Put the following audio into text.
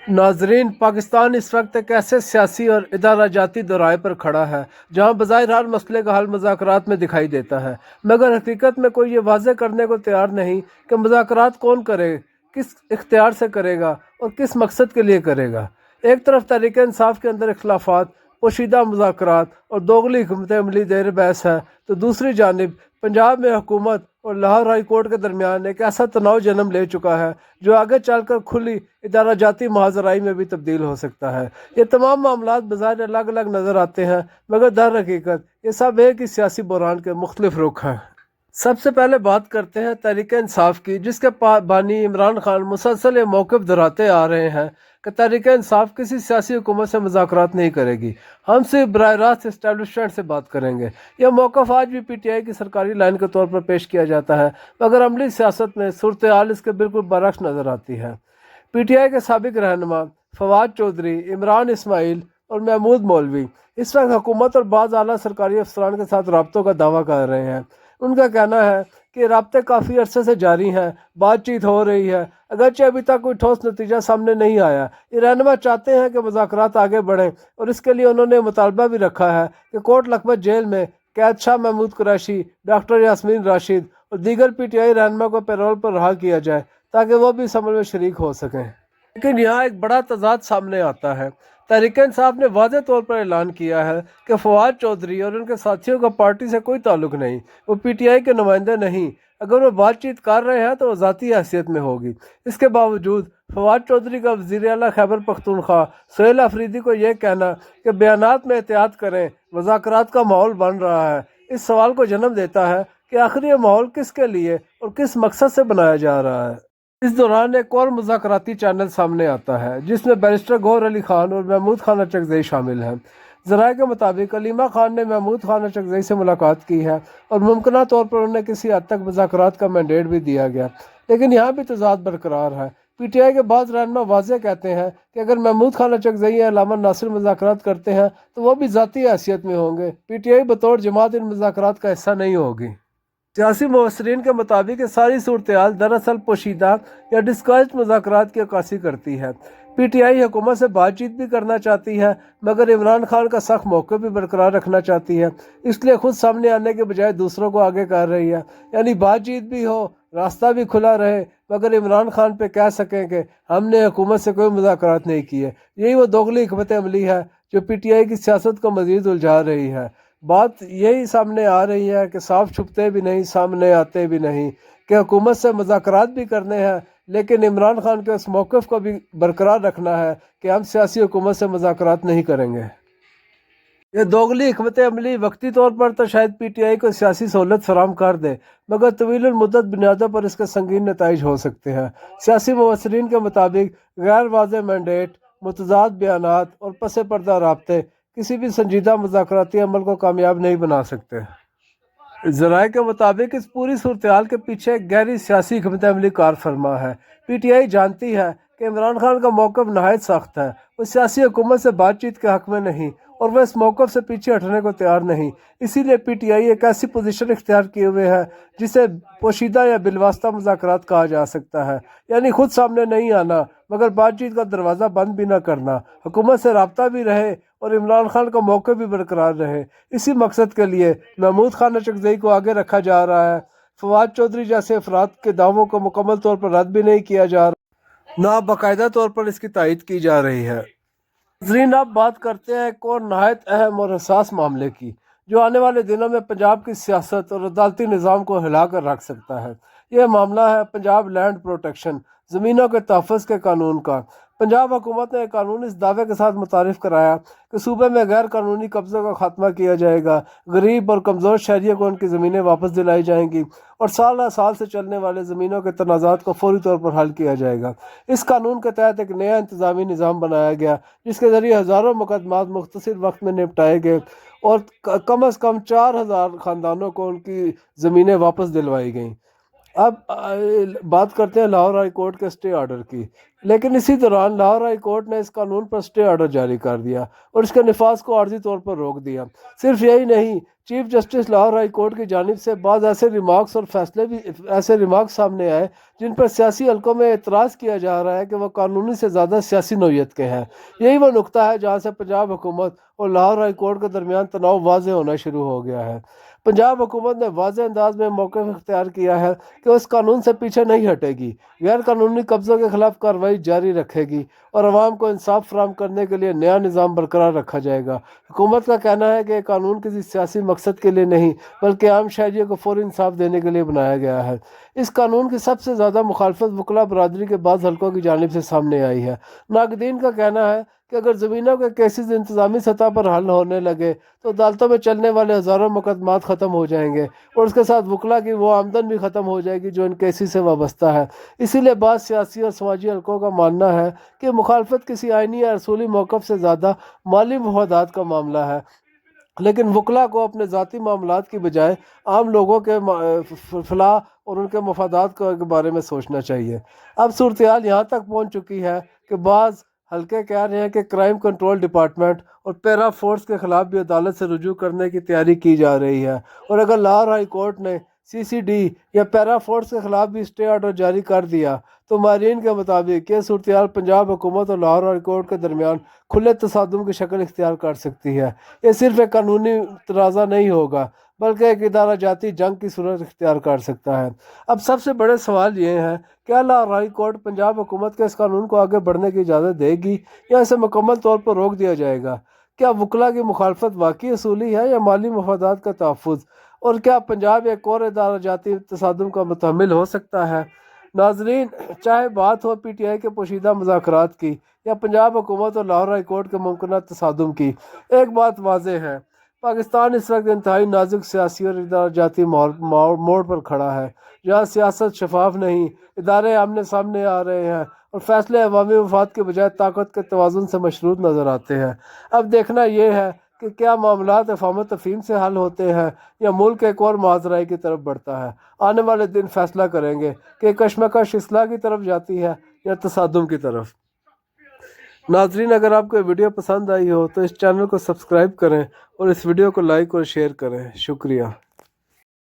नाजरीन, पाकिस्तान इस वक्त एक ऐसे सियासी और इदारा जाती दोराहे पर खड़ा है जहाँ बज़ाहिर हर मसले का हल मुज़ाकरात में दिखाई देता है, मगर हकीकत में कोई ये वाज़े करने को तैयार नहीं कि मुज़ाकरात कौन करे, किस इख्तियार से करेगा और किस मकसद के लिए करेगा। एक तरफ तहरीक इंसाफ के अंदर इख्लाफात, पोशीदा मुज़ाकरात और दोगली हुकूमत अमली ज़ेर बहस है, तो दूसरी जानिब पंजाब में हुकूमत और लाहौर हाई कोर्ट के दरमियान एक ऐसा तनाव जन्म ले चुका है जो आगे चलकर खुली इदारा जाती महाजराई में भी तब्दील हो सकता है। ये तमाम मामलात बज़ाहिर अलग अलग नज़र आते हैं, मगर दर हकीकत ये सब एक ही सियासी बहरान के मुख्तलिफ रुख हैं। सबसे पहले बात करते हैं तहरीक इंसाफ की, जिसके बानी इमरान खान मुसलसल ये मौक़िफ़ दोहराते आ रहे हैं कि तहरीक इंसाफ किसी सियासी हुकूमत से मुज़ाकरात नहीं करेगी, हम सिर्फ बराह रास्त इस्टेब्लिशमेंट से बात करेंगे। यह मौक़िफ़ आज भी PTI की सरकारी लाइन के तौर पर पेश किया जाता है, मगर अमली सियासत में सूरत हाल इसके बिल्कुल बरक्स नज़र आती है। PTI के साबिक रहनुमा फवाद चौधरी, इमरान इस्माइल और महमूद मौलवी इस वक्त हुकूमत और बाज़ आला सरकारी अफसरान के साथ रब्तों का दावा कर रहे हैं। उनका कहना है कि रब्ते काफ़ी अरसे से जारी हैं, बातचीत हो रही है, अगरचे अभी तक कोई ठोस नतीजा सामने नहीं आया। ये रहनुमा चाहते हैं कि मुज़ाकरात आगे बढ़ें और इसके लिए उन्होंने मुतालबा भी रखा है कि कोट लखपत जेल में कैद शाह महमूद कुरैशी, डॉक्टर यास्मीन राशिद और दीगर PTI रहनुमा को पैरोल पर रहा किया जाए ताकि वो भी इस अमल में शरीक हो सकें। लेकिन यहाँ एक बड़ा तजाद सामने आता है। तहरीक इंसाफ ने वाज़े तौर पर ऐलान किया है कि फवाद चौधरी और उनके साथियों का पार्टी से कोई ताल्लुक नहीं, वो PTI के नुमाइंदे नहीं। अगर वो बातचीत कर रहे हैं तो वो ज़ाती हैसियत में होगी। इसके बावजूद फवाद चौधरी का वज़ीर आला खैबर पख्तूनख्वा सुहेल अफरीदी को यह कहना कि बयानात में एहतियात करें, मुज़ाकरात का माहौल बन रहा है, इस सवाल को जन्म देता है कि आखिर ये माहौल किसके लिए और किस मकसद से बनाया जा रहा है। इस दौरान एक और मुज़ाकराती चैनल सामने आता है जिसमें बैरिस्टर गौहर अली खान और महमूद खान अचकज़ई शामिल हैं। ज़राए के मुताबिक अलीमा खान ने महमूद खान अचकज़ई से मुलाकात की है और मुमकिन तौर पर उन्हें किसी हद तक मुज़ाकरात का मैंडेट भी दिया गया, लेकिन यहाँ भी तजाद बरकरार है। PTI के बाद रहनुमा वाज़े कहते हैं कि अगर महमूद खान अचकज़ई या अल्लामा नासिर मुज़ाकरात करते हैं तो वह भी ज़ाती हैसियत में होंगे, PTI बतौर जमात इन मुज़ाकरात का हिस्सा नहीं होगी। सियासी मुबसरीन के मुताबिक ये सारी सूरत हाल दरअसल पोशीदा या डिस्गाइज्ड मुज़ाकरात की अक्कासी करती है। PTI हुकूमत से बातचीत भी करना चाहती है, मगर इमरान खान का सख्त मौक़िफ़ भी बरकरार रखना चाहती है, इसलिए खुद सामने आने के बजाय दूसरों को आगे कर रही है। यानी बातचीत भी हो, रास्ता भी खुला रहे, मगर इमरान खान पे कह सकें कि हमने हुकूमत से कोई मुज़ाकरात नहीं किए। यही वो दोगली हिकमत अमली है जो PTI की सियासत को मज़ीद उलझा रही है। बात यही सामने आ रही है कि साफ छुपते भी नहीं, सामने आते भी नहीं, कि हुकूमत से मुज़ाकरात भी करने हैं, लेकिन इमरान खान के उस मौक़िफ़ को भी बरकरार रखना है कि हम सियासी हुकूमत से मुज़ाकरात नहीं करेंगे। ये दोगली हिकमत अमली वक्ती तौर पर तो शायद PTI को सियासी सहूलत फराम कर दे, मगर तवील मुद्दत बुनियादों पर इसके संगीन नताइज हो सकते हैं। सियासी मुबसरीन के मुताबिक गैर वाज़ेह मैंडेट, मुतज़ाद बयानात और पस पर्दा राब्ते किसी भी संजीदा मुज़ाकराती अमल को कामयाब नहीं बना सकते। ज़राए के मुताबिक इस पूरी सूरत हाल के पीछे एक गहरी सियासी हिकमत अमली कार फरमा है। PTI जानती है कि इमरान खान का मौक़िफ़ नहायत सख्त है, वो सियासी हुकूमत से बातचीत के हक़ में नहीं और वह इस मौक़िफ़ से पीछे हटने को तैयार नहीं। इसीलिए PTI एक ऐसी पोजीशन इख्तियार किए हुए है जिसे पोशीदा या बिलवास्ता मुज़ाकरात कहा जा सकता है, यानी खुद सामने नहीं आना मगर बातचीत का दरवाज़ा बंद भी ना करना, हुकूमत से रब्ता भी रहे और इमरान खान का मौक़िफ़ भी बरकरार रहे। इसी मकसद के लिए महमूद खान अचकज़ई को आगे रखा जा रहा है। फवाद चौधरी जैसे अफराद के दावों को मुकम्मल तौर पर रद्द भी नहीं किया जा रहा, ना बाकायदा तौर पर इसकी तायद की जा रही है। नाज़रीन, अब बात करते हैं एक और नहायत अहम और हसास मामले की जो आने वाले दिनों में पंजाब की सियासत और अदालती निज़ाम को हिला कर रख सकता है। यह मामला है पंजाब लैंड प्रोटेक्शन, ज़मीनों के तहफ़्फ़ुज़ के कानून का। पंजाब हुकूमत ने कानून इस दावे के साथ मुतारिफ़ कराया कि सूबे में गैर कानूनी कब्ज़ों का खात्मा किया जाएगा, गरीब और कमज़ोर शहरियों को उनकी ज़मीनें वापस दिलाई जाएंगी और साल दर साल से चलने वाले ज़मीनों के तनाज़ात को फौरी तौर पर हल किया जाएगा। इस कानून के तहत एक नया इंतज़ामी निज़ाम बनाया गया जिसके ज़रिए हज़ारों मुकदमात मुख्तसर वक्त में निपटाए गए और कम अज़ कम 4000 ख़ानदानों को उनकी ज़मीनें वापस दिलवाई गईं। अब बात करते हैं लाहौर हाई कोर्ट के स्टे ऑर्डर की। लेकिन इसी दौरान लाहौर हाई कोर्ट ने इस कानून पर स्टे ऑर्डर जारी कर दिया और इसके नफाज को आर्जी तौर पर रोक दिया। सिर्फ यही नहीं, chief justice Lahore high court की जानिब से बाद ऐसे रिमार्क्स और फैसले भी ऐसे रिमार्क्स सामने आए जिन पर सियासी हलकों में एतराज़ किया जा रहा है कि वह कानूनी से ज़्यादा सियासी नौयत के हैं। यही वो नुकता है जहाँ से पंजाब हुकूमत और लाहौर हाई कोर्ट के दरमियान तनाव वाज़े होना शुरू हो गया है। पंजाब हुकूमत ने वाज़े अंदाज में मौक़िफ़ इख्तियार किया है कि उस कानून से पीछे नहीं हटेगी, गैर कानूनी कब्ज़ों के खिलाफ कार्रवाई जारी रखेगी और अवाम को इंसाफ फराहम करने के लिए नया निज़ाम बरकरार रखा जाएगा। हुकूमत का कहना है कि ये कानून किसी सियासी मकसद के लिए नहीं बल्कि आम शहरियों को फौरी इंसाफ देने के लिए बनाया गया है। इस कानून की सबसे ज़्यादा मुखालफत वकला बरादरी के बाद हल्कों की जानिब से सामने आई है। नाकदीन का कहना है कि अगर ज़मीनों के केसेस इंतज़ामी सतह पर हल होने लगे तो अदालतों में चलने वाले हज़ारों मुकदमात ख़त्म हो जाएंगे और उसके साथ वकला की वो आमदन भी ख़त्म हो जाएगी जो इन केसेस से वाबस्ता है। इसीलिए बाद सियासी और समाजी हलकों का मानना है कि मुखालफत किसी आइनी या रसूली मौक़िफ़ से ज़्यादा माली मफादात का मामला है, लेकिन वकला को अपने ज़ाती मामलात की बजाय आम लोगों के फलाह और उनके मफादात के बारे में सोचना चाहिए। अब सूरत हाल यहाँ तक पहुँच चुकी है कि बाज़ हल्के कह रहे हैं कि क्राइम कंट्रोल डिपार्टमेंट और पैरा फोर्स के खिलाफ भी अदालत से रुजू करने की तैयारी की जा रही है और अगर लाहौर हाई कोर्ट ने CCD या पैरा फोर्स के खिलाफ भी स्टे ऑर्डर जारी कर दिया तो मारीन के मुताबिक ये सूरत हाल पंजाब हुकूमत और लाहौर हाई कोर्ट के दरमियान खुले तसादुम की शक्ल इख्तियार कर सकती है। ये सिर्फ एक कानूनी तनाज़ा नहीं होगा बल्कि एक इदारा जाती जंग की सूरत इख्तियार कर सकता है। अब सबसे बड़े सवाल ये हैं, क्या लाहौर हाई कोर्ट पंजाब हुकूमत के इस कानून को आगे बढ़ने की इजाज़त देगी या इसे मुकम्मल तौर पर रोक दिया जाएगा? क्या वकला की मुखालफत वाकई असूली है या माली मफादात का तहफ़्फ़ुज़? और क्या पंजाब एक और इदारा जाती तसादुम का मुतहम्मिल हो सकता है? नाजरीन, चाहे बात हो PTI के पोशीदा मुज़ाकरात की या पंजाब हुकूमत और लाहौर हाई कोर्ट के मुमकिन तसादुम की, एक बात वाज़ेह है, पाकिस्तान इस वक्त इंतहाई नाजुक सियासी और इदाराजाती मोड़ पर खड़ा है जहाँ सियासत शफाफ नहीं, इदारे आमने सामने आ रहे हैं और फैसले अवामी मफाद के बजाय ताकत के तवाज़ुन से मशरूत नज़र आते हैं। अब देखना यह है कि क्या मामलात अफ़ाम तफ़हीम से हल होते हैं या मुल्क एक और मुआज़राई की तरफ बढ़ता है। आने वाले दिन फैसला करेंगे कि कशमकश इस्लाह की तरफ जाती है या तसादुम की तरफ। नाजरीन, अगर आपको वीडियो पसंद आई हो तो इस चैनल को सब्सक्राइब करें और इस वीडियो को लाइक और शेयर करें। शुक्रिया।